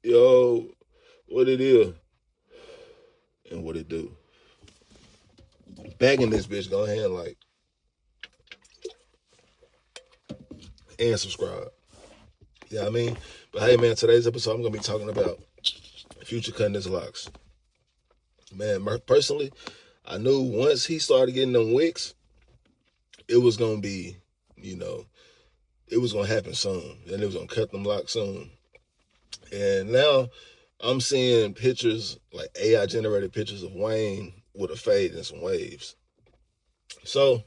Yo, what it is and what it do. Back in this bitch, go ahead and like and subscribe. Yeah, I mean, but hey man, today's episode I'm gonna be talking about Future cutting his locks. Man, personally, I knew once he started getting them wicks, it was gonna be, you know, it was gonna happen soon, and it was gonna cut them locks soon. And now I'm seeing pictures like AI generated pictures of Wayne with a fade and some waves. So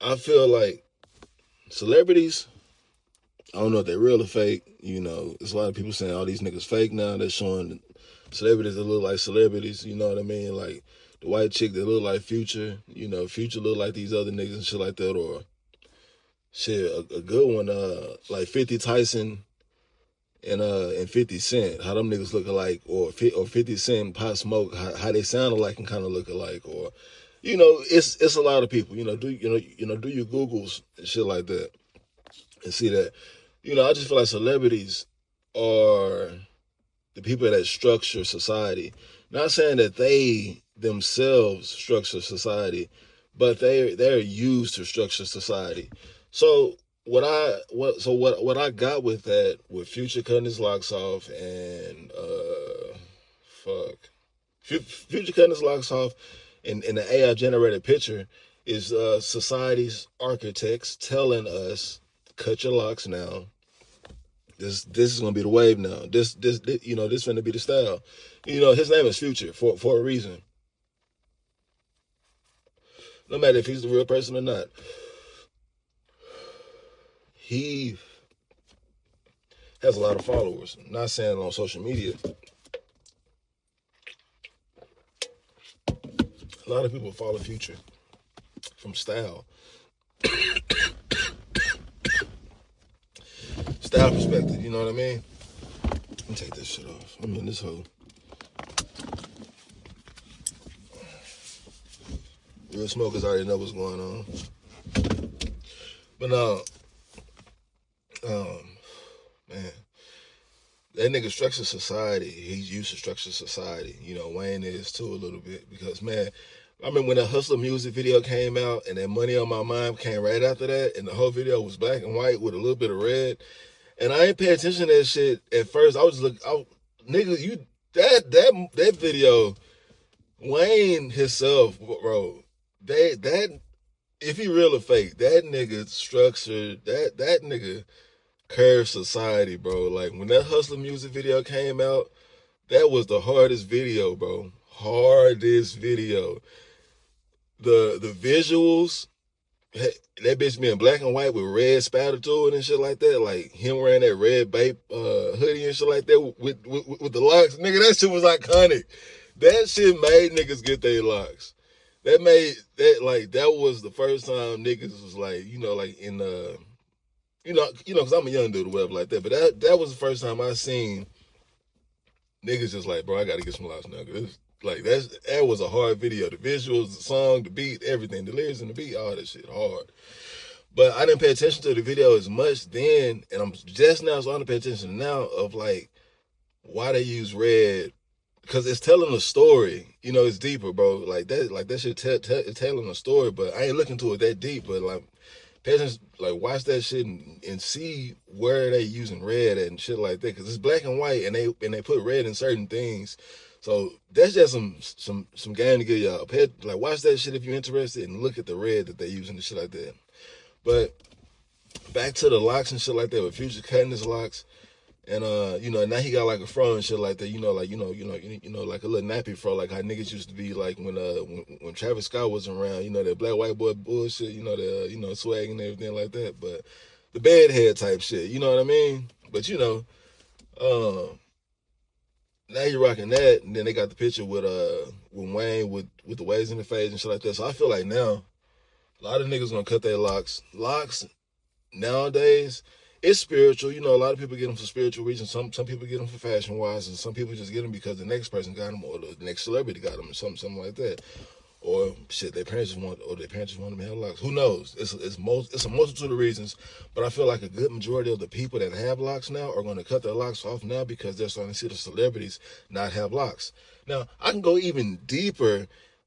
I feel like celebrities, I don't know if they're real or fake. There's a lot of people saying all these niggas fake now. They're showing celebrities that look like celebrities. You know what I mean? Like the white chick that look like Future. Future look like these other niggas and shit like that. Or shit, a good one, like 50 Tyson and 50 Cent. How them niggas look alike, or 50 Cent, Pop Smoke. How they sound alike and kind of look alike. Or it's a lot of people. Do your Googles and shit like that and see that. I just feel like celebrities are the people that structure society. Not saying that they themselves structure society, but they're used to structure society. So what I got with that, with Future cutting his locks off and Future cutting his locks off in the AI generated picture, is society's architects telling us, cut your locks now. This is gonna be the wave now. This gonna be the style. His name is Future for a reason. No matter if he's the real person or not. He has a lot of followers. I'm not saying on social media. A lot of people follow Future from style. Style perspective, you know what I mean? Let me take this shit off. I'm in this hole. Real smokers already know what's going on. But man, that nigga structures society. He's used to structure society. Wayne is too a little bit, because man, I remember when that Hustler music video came out and that Money on My Mind came right after that, and the whole video was black and white with a little bit of red. And I ain't pay attention to that shit at first. I was nigga, that video, Wayne himself, bro. That if he real or fake, that nigga structured that nigga curved society, bro. Like when that Hustler music video came out, that was the hardest video, bro. Hardest video. The visuals, that bitch being black and white with red spatter to it and shit like that, like him wearing that red Bape hoodie and shit like that with the locks, nigga, that shit was iconic. That shit made niggas get their locks. That was the first time niggas was like, like in because I'm a young dude or whatever like that, but that was the first time I seen niggas just like, bro, I gotta get some locks now. That was a hard video. The visuals, the song, the beat, everything, the lyrics and the beat, all that shit hard. But I didn't pay attention to the video as much then, and I'm just now starting to pay attention now of like why they use red, because it's telling a story. It's deeper, bro. Like that shit it's telling a story. But I ain't looking to it that deep. But like, pay attention, like watch that shit and see where they using red and shit like that, because it's black and white, and they put red in certain things. So that's just some game to give y'all. Like watch that shit if you're interested, and look at the red that they using and shit like that. But back to the locks and shit like that, with Future cutting his locks, and now he got like a fro and shit like that. Like like a little nappy fro, like how niggas used to be like when Travis Scott was around. That black white boy bullshit. The swag and everything like that. But the bad head type shit. You know what I mean? But now you're rocking that, and then they got the picture with Wayne with the waves in the face and shit like that. So I feel like now a lot of niggas gonna cut their locks. Locks nowadays, it's spiritual. A lot of people get them for spiritual reasons. Some people get them for fashion wise, and some people just get them because the next person got them or the next celebrity got them or something like that. or shit, their parents just want them to have locks. Who knows? It's a multitude of reasons, but I feel like a good majority of the people that have locks now are going to cut their locks off now because they're starting to see the celebrities not have locks. Now I can go even deeper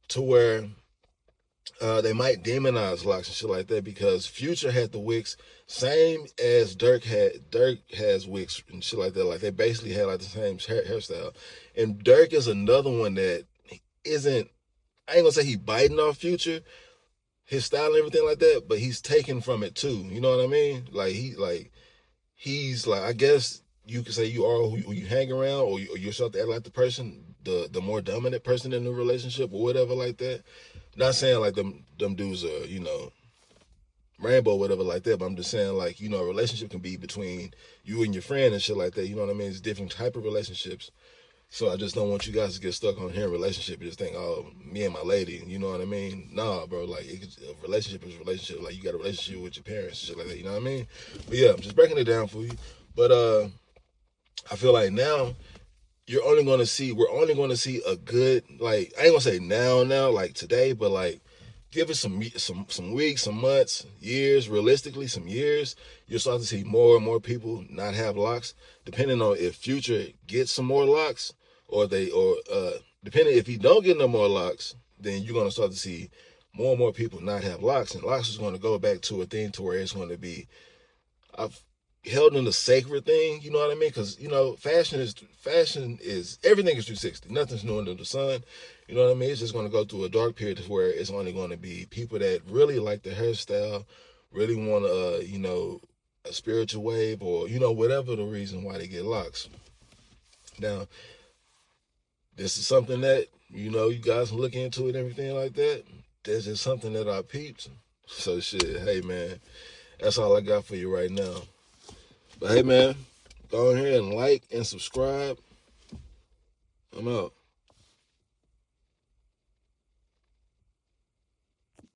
to where they might demonize locks and shit like that because Future had the wicks, same as Dirk had. Dirk has wicks and shit like that. Like they basically had like the same hairstyle. And Dirk is another one that isn't. I ain't gonna say he biting off Future, his style and everything like that, but he's taken from it too. You know what I mean? He's like I guess you could say you are who you hang around, or you're starting to act like the person, the more dominant person in the relationship or whatever like that. Not saying like them dudes are, rainbow, whatever like that, but I'm just saying like, a relationship can be between you and your friend and shit like that. You know what I mean? It's different type of relationships. So I just don't want you guys to get stuck on hearing relationship and just think, oh, me and my lady, you know what I mean? Nah, bro, like a relationship is a relationship. Like you got a relationship with your parents and shit like that, you know what I mean? But yeah, I'm just breaking it down for you. But I feel like now we're only going to see a good, like, I ain't gonna say now, like today, but like give it some weeks, some months, years, realistically some years, you'll start to see more and more people not have locks, depending on if Future gets some more locks depending if he don't get no more locks, then you're going to start to see more and more people not have locks, and locks is going to go back to a thing to where it's going to be held in the sacred thing, you know what I mean? Because fashion is everything is 360. Nothing's new under the sun. You know what I mean? It's just going to go through a dark period where it's only going to be people that really like the hairstyle, really want a spiritual wave, or whatever the reason why they get locks. Now, this is something that you guys can look into it and everything like that. That's just something that I peeped. So shit, hey man, that's all I got for you right now. But hey, man, go ahead and like and subscribe. I'm out.